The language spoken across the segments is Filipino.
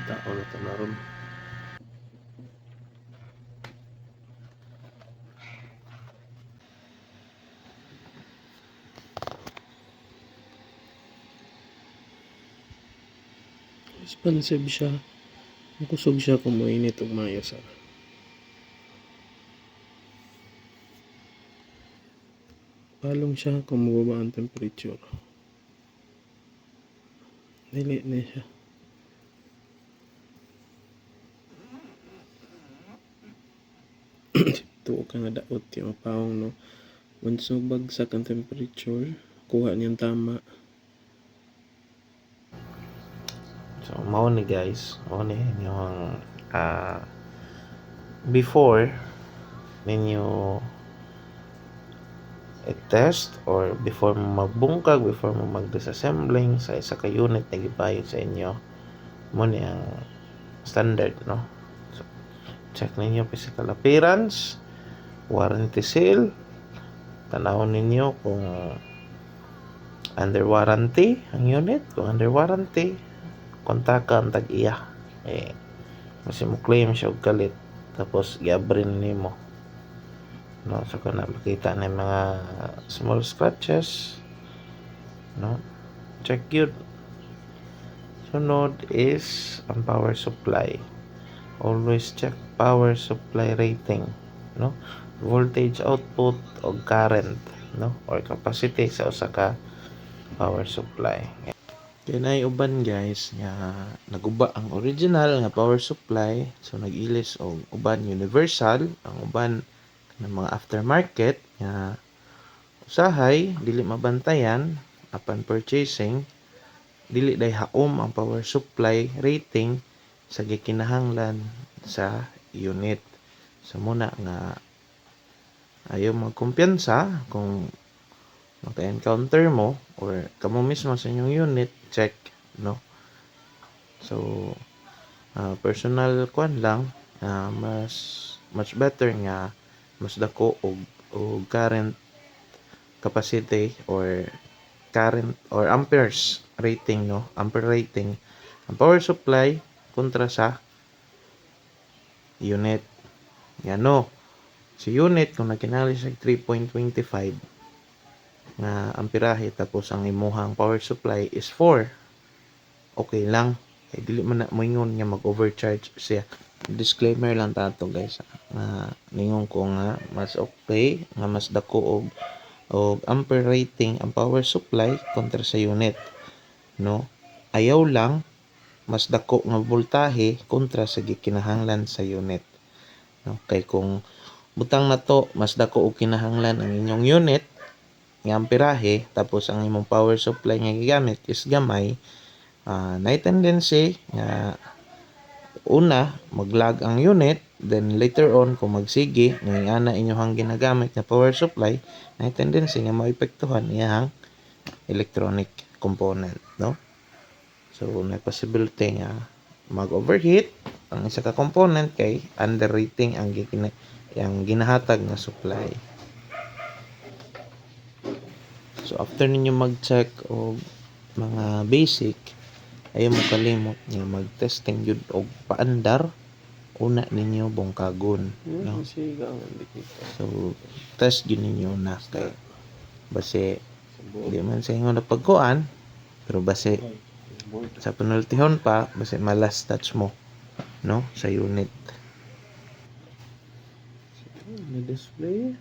Kataon na tanaron. Expensive siya. Kusog siya kung mainit o mayo sa. Palong siya kung mababa ang temperature. Dili na siya. Tuo ka nga daot yung mapawang no. Once bagsak ang temperature, kuha niyang tama. So, mao ni guys. Mao ni yung before ninyo i-test or before mo magbungkag, before mo mag-disassembling sa isa ka unit na gibayad sa inyo, mo ni ang standard, no? So, check ninyo physical appearance, warranty seal, tanawon ninyo kung under warranty ang unit. Kung under warranty, kontakan ang tag-iya. Kasi mo claim siya og kalit, tapos i-abrin nimo. No, so kung makita na yung mga small scratches, no, check yun. Sunod is ang power supply. Always check power supply rating, no, voltage output o current, no, or capacity sa usa ka power supply. Kaya na uban guys nga naguba ang original nga power supply, so nag-ilis og uban universal, ang uban ng mga aftermarket nga usahay dili mabantayan upon purchasing, dili day haom ang power supply rating sa gikinahanglan sa unit. So muna nga ayaw magkumpiyansa kung maka-encounter mo or kamo mismo sa inyong unit, check, no. So personal kwan lang, mas much better nga mas dako og current capacity or current or amperes rating, no, ampere rating ang power supply kontra sa unit. Yan, no, si unit kung nagkinahanglan sa 3.25 nga amperahe tapos ang imuhang power supply is 4, okay lang. Dili man na moingon nga mag-overcharge siya. Disclaimer lang tato guys, nga ningon ko nga mas okay nga mas dako og ampere rating ang power supply kontra sa unit, no. Ayaw lang mas dako nga voltahe kontra sa gikinahanglan sa unit, no. Kay kung butang na to mas dako og kinahanglan ang inyong unit nga amperahe tapos ang imong power supply nga gigamit is gamay, na tendency nga una mag-lag ang unit, then later on kung magsige nga ana inyohang ginagamit na power supply, na tendency nga maepektuhan iyang electronic component, no. So may possibility nga mag-overheat ang isa ka component kay under rating ang ginahatag na supply. So after ninyo mag-check og mga basic, ayaw mo kalimot nga mag-testing jud og paandar, una ninyo bungkagon, no. So test jud ninyo na kay base di man sa ingon na pagkuan, pero base sa penultihon pa base malas touch mo, no, sa unit. May display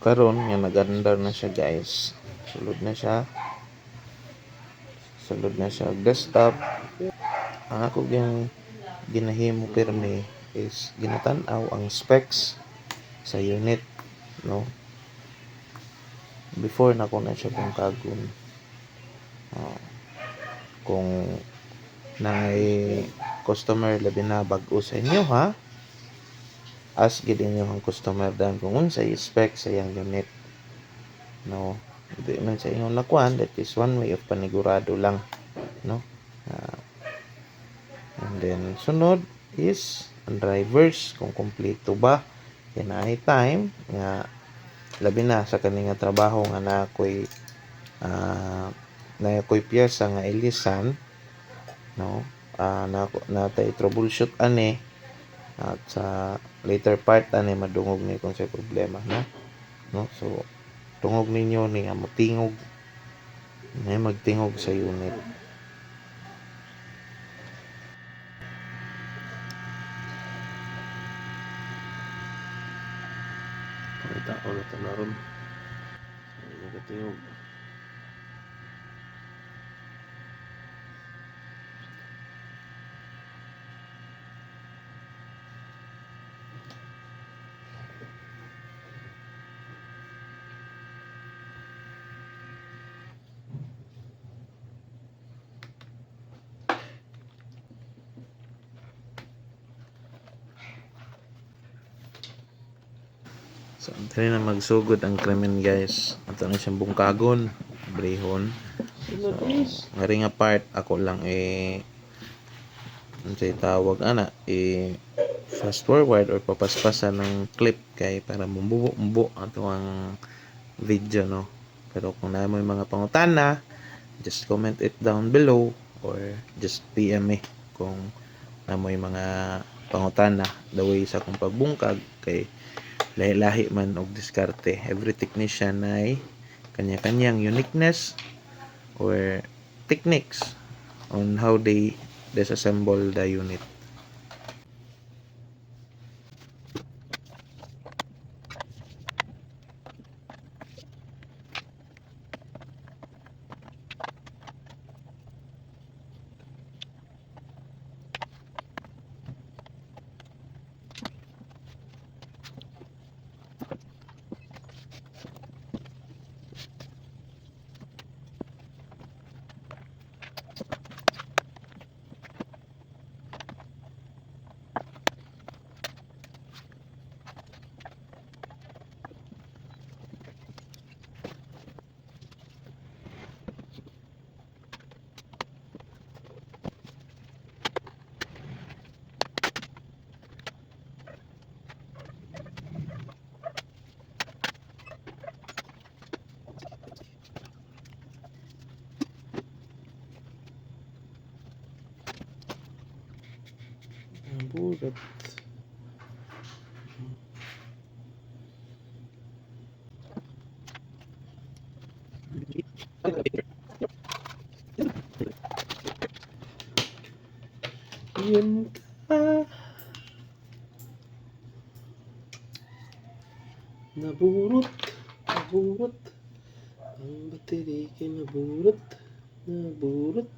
karon nga nag-andar na siya guys. Sulod na siya desktop. Ang ako ginahimo pirmi is ginatan-aw ang specs sa unit, no. Before na ko na siya bungkagon. Kung naay customer labi na bag-o sa inyo, ha, ask gid inyo ang customer dan kung unsay spec sa iyang unit, no. Di man sa inyong nakuan, that is one way of panigurado lang, no. And then sunod is ang drivers kung kompleto ba. Yan ay time nga labi na sa kani nga trabaho nga na ako'y na ako'y piyesa nga ilisan, no, na tay troubleshoot ani, at sa later part ani madungog ni kung sa problema, no, so tungog ninyo ni nga motingog na magtingog sa unit. Pakita ko na ito na ron. Nagatingog. So dali na magsugod ang krimen, guys. Ato na siyang bungkagon, brehon. So ngari nga part ako lang unsay tawag ana fast forward or papaspasan ng clip kay para mumbo ato ang video, no. Pero kung na mo yung mga pangutana, just comment it down below or just PM me kung na mo yung mga pangutana the way sa akong pagbungkag kay lahi-lahi man og diskarte. Every technician ay kanya-kanyang uniqueness or techniques on how they disassemble the unit. Bulat. Yan ka. Naburot. Naburot. Ang bateri kay naburot. Naburot.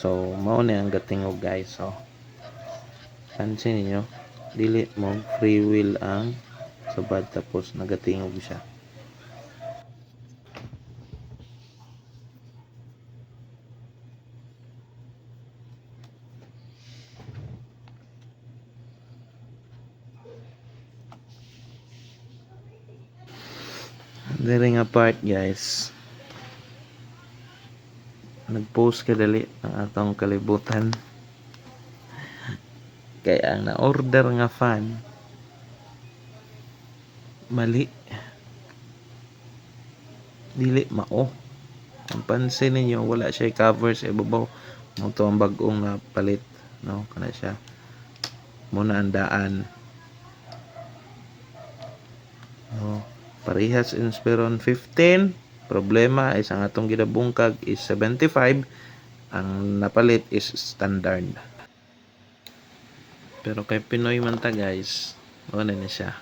So mao ni ang gatingog, guys. So pansin niyo, dili mo free will ang subad tapos nagatingog siya. Diri nga part, guys, nag-post ka dali ang atong kalibutan kay ang na-order nga fan mali, dili mao. Ang pansin ninyo, wala siya cover sa ibabaw. Mo to ang bag-ong na palit, no, kana siya muna ang daan, no. Parehas Inspiron 15. Problema is ang atong gidabungkag is 75. Ang napalit is standard. Pero kay Pinoy man ta, guys, wala na siya.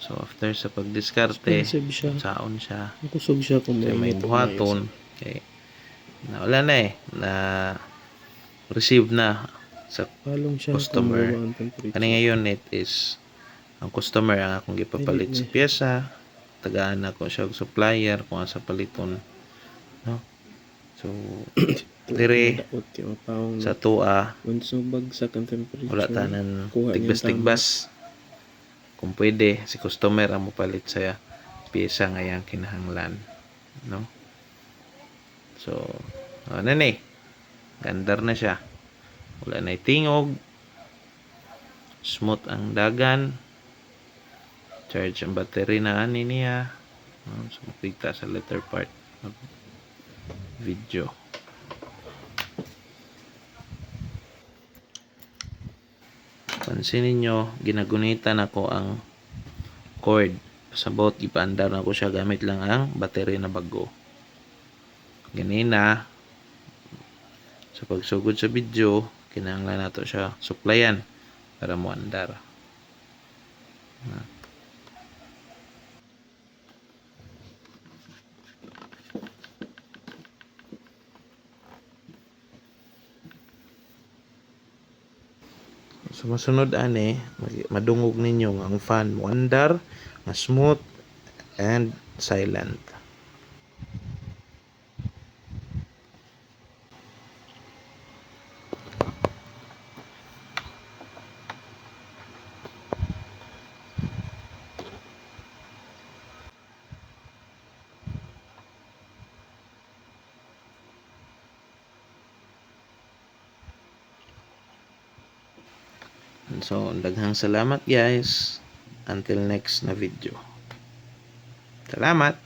So after sa pagdiskarte, Expensive siya. saon siya. Kusog siya kung So, may mainit. buhaton. Okay. Na wala na na receive na. sa Palong siya customer. kung ang temperature. Kani nga unit is ang customer ang akong gipapalit sa pyesa, tagaan ako siya og supplier kung asa paliton, no? So dire Daot kay mapawong sa tua unso bagsak ang temperature. wala tanan Kuha niyang tigbas-tigbas. Kung pwede si customer ang mopalit sa pyesa nga iyang kinahanglan, no? So ano ni, gandar na siya, wala na tingog, smooth ang dagan, charge ang battery na ani niya. So makita sa later part ng video. Pansin ninyo, ginagunitan ako ang cord. Pasabot, ipaandar na ko siya gamit lang ang battery na bago. Ganina, sa pagsugod sa video, kinahanglan nato siya suplayan para mo andar. So masunod ani, madungog ninyo nga ang fan mo andar, nga smooth and silent. So, daghang salamat guys. Until next na video. Salamat!